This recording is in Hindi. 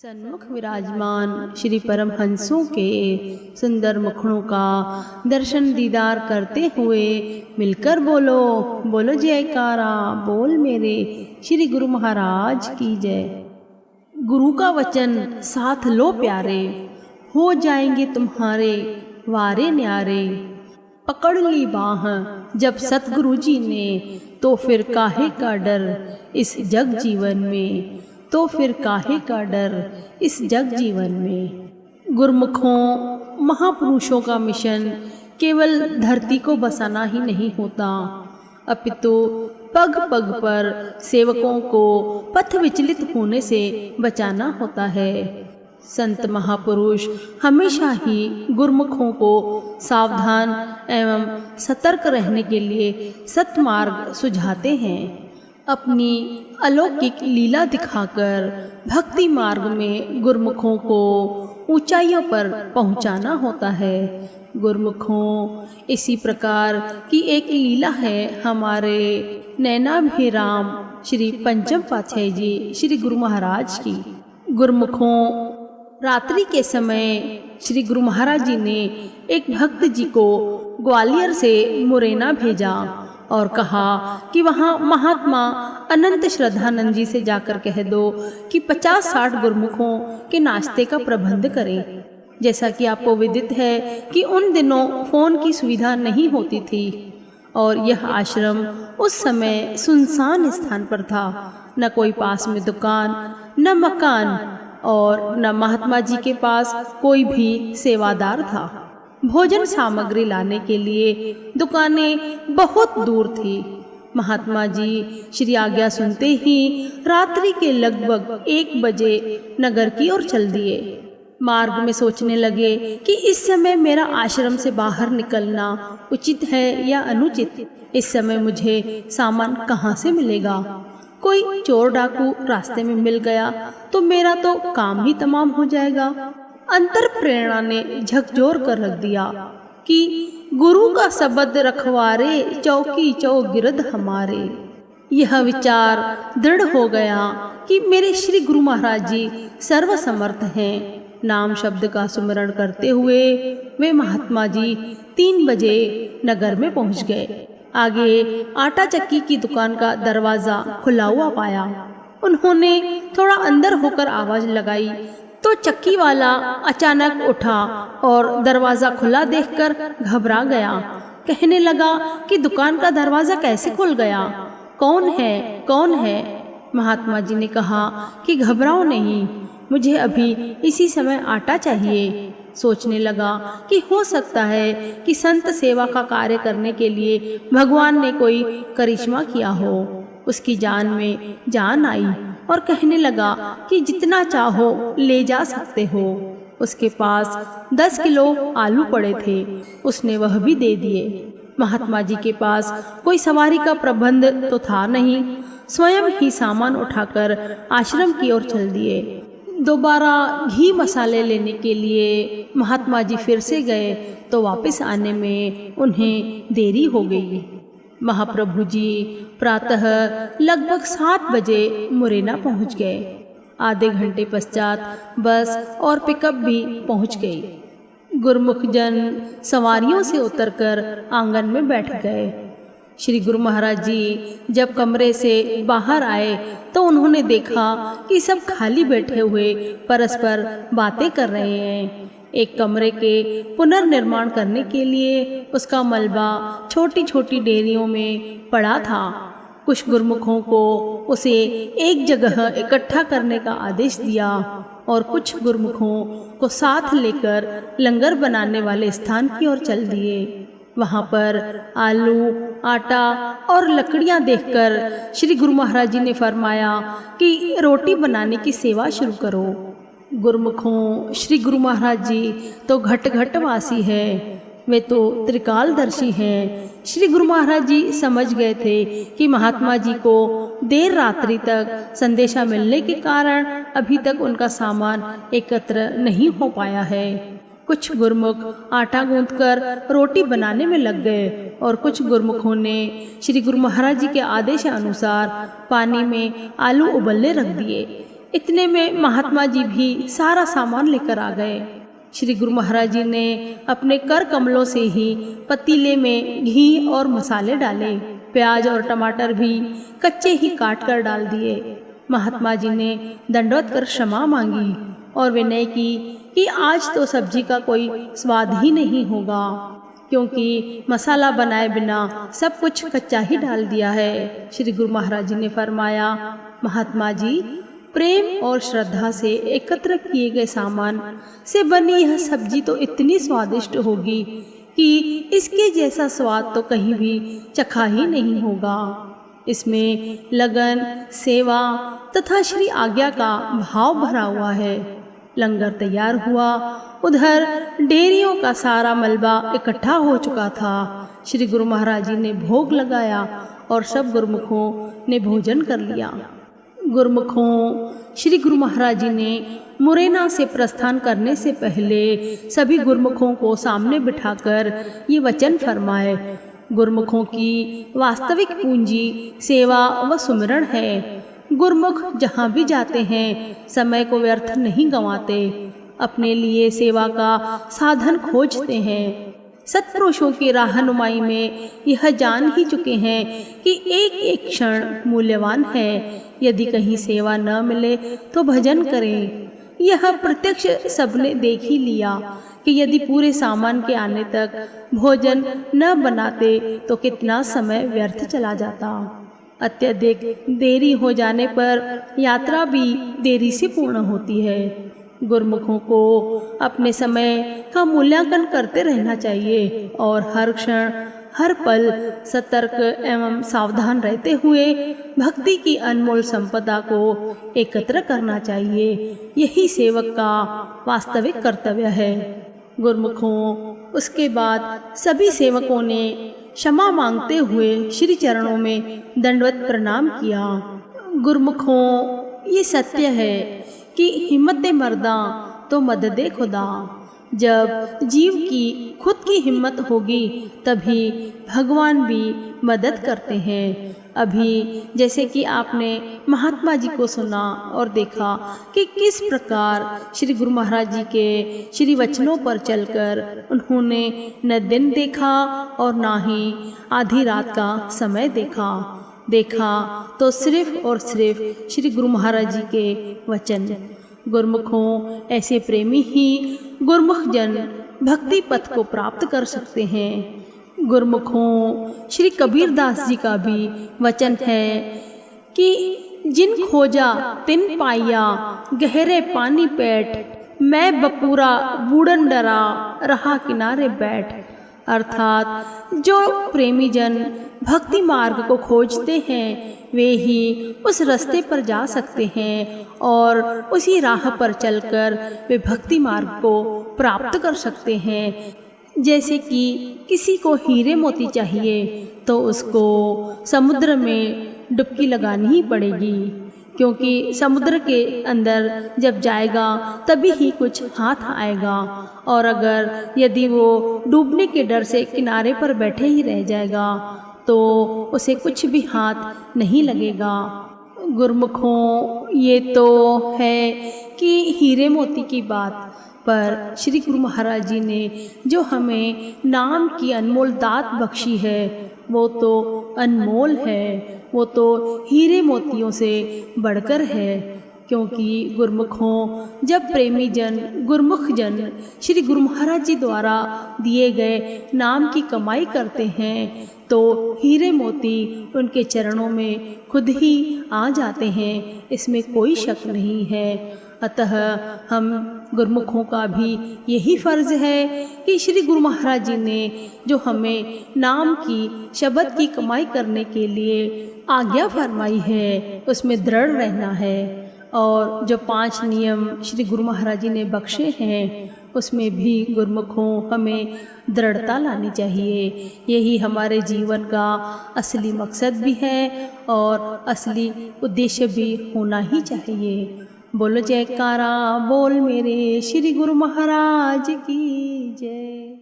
सन्मुख विराजमान श्री परमहंसों के सुंदर मुखड़ों का दर्शन दीदार करते हुए मिलकर बोलो बोलो जयकारा बोल मेरे श्री गुरु महाराज की जय। गुरु का वचन साथ लो प्यारे, हो जाएंगे तुम्हारे वारे न्यारे। पकड़ ली बाह जब सतगुरु जी ने, तो फिर काहे का डर इस जग जीवन में, तो फिर काहे का डर इस जग जीवन में। गुरमुखों महापुरुषों का मिशन केवल धरती को बसाना ही नहीं होता, अपितु पग पग पर सेवकों को पथ विचलित होने से बचाना होता है। संत महापुरुष हमेशा ही गुरमुखों को सावधान एवं सतर्क रहने के लिए सत्मार्ग सुझाते हैं। अपनी अलौकिक लीला दिखाकर भक्ति मार्ग में गुरमुखों को ऊंचाइयों पर पहुंचाना होता है। गुरमुखों, इसी प्रकार की एक लीला है हमारे नैनाभिराम श्री पंचम पातशाही जी श्री गुरु महाराज की। गुरमुखों, रात्रि के समय श्री गुरु महाराज जी ने एक भक्त जी को ग्वालियर से मुरैना भेजा और कहा कि वहाँ महात्मा अनंत श्रद्धानंद जी से जाकर कह दो कि 50-60 गुरमुखों के नाश्ते का प्रबंध करें। जैसा कि आपको विदित है कि उन दिनों फ़ोन की सुविधा नहीं होती थी और यह आश्रम उस समय सुनसान स्थान पर था। न कोई पास में दुकान, न मकान और न महात्मा जी के पास कोई भी सेवादार था। भोजन सामग्री लाने के लिए दुकानें बहुत दूर थी। महात्मा जी श्री आज्ञा सुनते ही रात्रि के लगभग 1 बजे नगर की ओर चल दिए। मार्ग में सोचने लगे कि इस समय मेरा आश्रम से बाहर निकलना उचित है या अनुचित। इस समय मुझे सामान कहाँ से मिलेगा? कोई चोर डाकू रास्ते में मिल गया तो मेरा तो काम ही तमाम हो जाएगा। अंतर प्रेरणा ने झकझोर कर रख दिया कि गुरु का शब्द रखवारे, चौकी चौगिरद हमारे। यह विचार दृढ़ हो गया कि मेरे श्री गुरु महाराज जी सर्वसमर्थ हैं। नाम शब्द का सुमरण करते हुए वे महात्मा जी 3 बजे नगर में पहुंच गए। आगे आटा चक्की की दुकान का दरवाजा खुला हुआ पाया। उन्होंने थोड़ा अंदर होकर आवाज लगाई तो चक्की वाला अचानक उठा और दरवाजा खुला देखकर घबरा गया। कहने लगा कि दुकान का दरवाजा कैसे खुल गया? कौन है, कौन है? महात्मा जी ने कहा कि घबराओ नहीं, मुझे अभी इसी समय आटा चाहिए। सोचने लगा कि हो सकता है कि संत सेवा का कार्य करने के लिए भगवान ने कोई करिश्मा किया हो। उसकी जान में जान आई और कहने लगा कि जितना चाहो ले जा सकते हो। उसके पास 10 किलो आलू पड़े थे, उसने वह भी दे दिए। महात्मा जी के पास कोई सवारी का प्रबंध तो था नहीं, स्वयं ही सामान उठाकर आश्रम की ओर चल दिए। दोबारा घी मसाले लेने के लिए महात्मा जी फिर से गए तो वापस आने में उन्हें देरी हो गई। महाप्रभु जी प्रातः लगभग 7 बजे मुरैना पहुंच गए। आधे घंटे पश्चात बस और पिकअप भी पहुंच गई। गुरमुख जन सवारियों से उतरकर आंगन में बैठ गए। श्री गुरु महाराज जी जब कमरे से बाहर आए तो उन्होंने देखा कि सब खाली बैठे हुए परस्पर बातें कर रहे हैं। एक कमरे के पुनर्निर्माण करने के लिए उसका मलबा छोटी छोटी डेरियों में पड़ा था। कुछ गुरमुखों को उसे एक जगह इकट्ठा करने का आदेश दिया और कुछ गुरमुखों को साथ लेकर लंगर बनाने वाले स्थान की ओर चल दिए। वहाँ पर आलू, आटा और लकड़ियाँ देखकर श्री गुरु महाराज जी ने फरमाया कि रोटी बनाने की सेवा शुरू करो। गुरमुखों, श्री गुरु महाराज जी तो घट घट वासी है, वे तो त्रिकालदर्शी हैं। श्री गुरु महाराज जी समझ गए थे कि महात्मा जी को देर रात्रि तक संदेशा मिलने के कारण अभी तक उनका सामान एकत्र नहीं हो पाया है। कुछ गुरमुख आटा गूंथकर रोटी बनाने में लग गए और कुछ गुरमुखों ने श्री गुरु महाराज जी के आदेश अनुसार पानी में आलू उबलने रख दिए। इतने में महात्मा जी भी सारा सामान लेकर आ गए। श्री गुरु महाराज जी ने अपने कर कमलों से ही पतीले में घी और मसाले डाले। प्याज और टमाटर भी कच्चे ही काट कर डाल दिए। महात्मा जी ने दंडवत कर क्षमा मांगी और विनय की कि आज तो सब्जी का कोई स्वाद ही नहीं होगा, क्योंकि मसाला बनाए बिना सब कुछ कच्चा ही डाल दिया है। श्री गुरु महाराज जी ने फरमाया, महात्मा जी, प्रेम और श्रद्धा से एकत्र किए गए सामान से बनी यह सब्जी तो इतनी स्वादिष्ट होगी कि इसके जैसा स्वाद तो कहीं भी चखा ही नहीं होगा। इसमें लगन, सेवा तथा श्री आज्ञा का भाव भरा हुआ है। लंगर तैयार हुआ। उधर डेरियों का सारा मलबा इकट्ठा हो चुका था। श्री गुरु महाराज जी ने भोग लगाया और सब गुरुमुखों ने भोजन कर लिया। गुरुमुखों, श्री गुरु महाराज जी ने मुरैना से प्रस्थान करने से पहले सभी गुरुमुखों को सामने बिठाकर ये वचन फरमाए। गुरुमुखों की वास्तविक पूंजी सेवा व सुमिरन है। गुरुमुख जहाँ भी जाते हैं समय को व्यर्थ नहीं गंवाते, अपने लिए सेवा का साधन खोजते हैं। सत्पुरुषों की राहनुमाई में यह जान ही चुके हैं कि एक एक क्षण मूल्यवान है। यदि कहीं सेवा न मिले तो भजन करें। यह प्रत्यक्ष सबने देख ही लिया कि यदि पूरे सामान के आने तक भोजन न बनाते तो कितना समय व्यर्थ चला जाता। अत्यधिक देरी हो जाने पर यात्रा भी देरी से पूर्ण होती है। गुरुमुखों को अपने समय का मूल्यांकन करते रहना चाहिए और हर क्षण हर पल सतर्क एवं सावधान रहते हुए भक्ति की अनमोल संपदा को एकत्र करना चाहिए। यही सेवक का वास्तविक कर्तव्य है। गुरुमुखों, उसके बाद सभी सेवकों ने क्षमा मांगते हुए श्री चरणों में दंडवत प्रणाम किया। गुरुमुखों, ये सत्य है कि हिम्मत मर्दा तो मददे खुदा। जब जीव की खुद की हिम्मत होगी तभी भगवान भी मदद करते हैं। अभी जैसे कि आपने महात्मा जी को सुना और देखा कि किस प्रकार श्री गुरु महाराज जी के श्री वचनों पर चलकर उन्होंने न दिन देखा और ना ही आधी रात का समय देखा तो सिर्फ और सिर्फ श्री गुरु महाराज जी के वचन। गुरुमुखों, ऐसे प्रेमी ही गुरुमुख जन भक्ति पथ को प्राप्त कर सकते हैं। गुरुमुखों, श्री कबीर दास जी का भी वचन है कि जिन खोजा तिन पाया, गहरे पानी पेट, मैं बपूरा बूढ़न डरा, रहा किनारे बैठ। अर्थात जो प्रेमी जन भक्ति मार्ग को खोजते हैं वे ही उस रास्ते पर जा सकते हैं और उसी राह पर चलकर वे भक्ति मार्ग को प्राप्त कर सकते हैं। जैसे कि किसी को हीरे मोती चाहिए तो उसको समुद्र में डुबकी लगानी ही पड़ेगी, क्योंकि समुद्र के अंदर जब जाएगा तभी ही कुछ हाथ आएगा, और अगर यदि वो डूबने के डर से किनारे पर बैठे ही रह जाएगा तो उसे कुछ भी हाथ नहीं लगेगा। गुरुमुखों, ये तो है कि हीरे मोती की बात, पर श्री गुरु महाराज जी ने जो हमें नाम की अनमोल दात बख्शी है वो तो अनमोल है, वो तो हीरे मोतियों से बढ़कर है। क्योंकि गुरुमुखों, जब प्रेमी जन गुरुमुख जन श्री गुरु महाराज जी द्वारा दिए गए नाम की कमाई करते हैं तो हीरे मोती उनके चरणों में खुद ही आ जाते हैं, इसमें कोई शक नहीं है। अतः हम गुरुमुखों का भी यही फर्ज है कि श्री गुरु महाराज जी ने जो हमें नाम की शब्द की कमाई करने के लिए आज्ञा फरमाई है उसमें दृढ़ रहना है, और जो 5 नियम श्री गुरु महाराज जी ने बख्शे हैं उसमें भी गुरुमुखों हमें दृढ़ता लानी चाहिए। यही हमारे जीवन का असली मकसद भी है और असली उद्देश्य भी होना ही चाहिए। बोलो जयकारा बोल मेरे श्री गुरु महाराज की जय।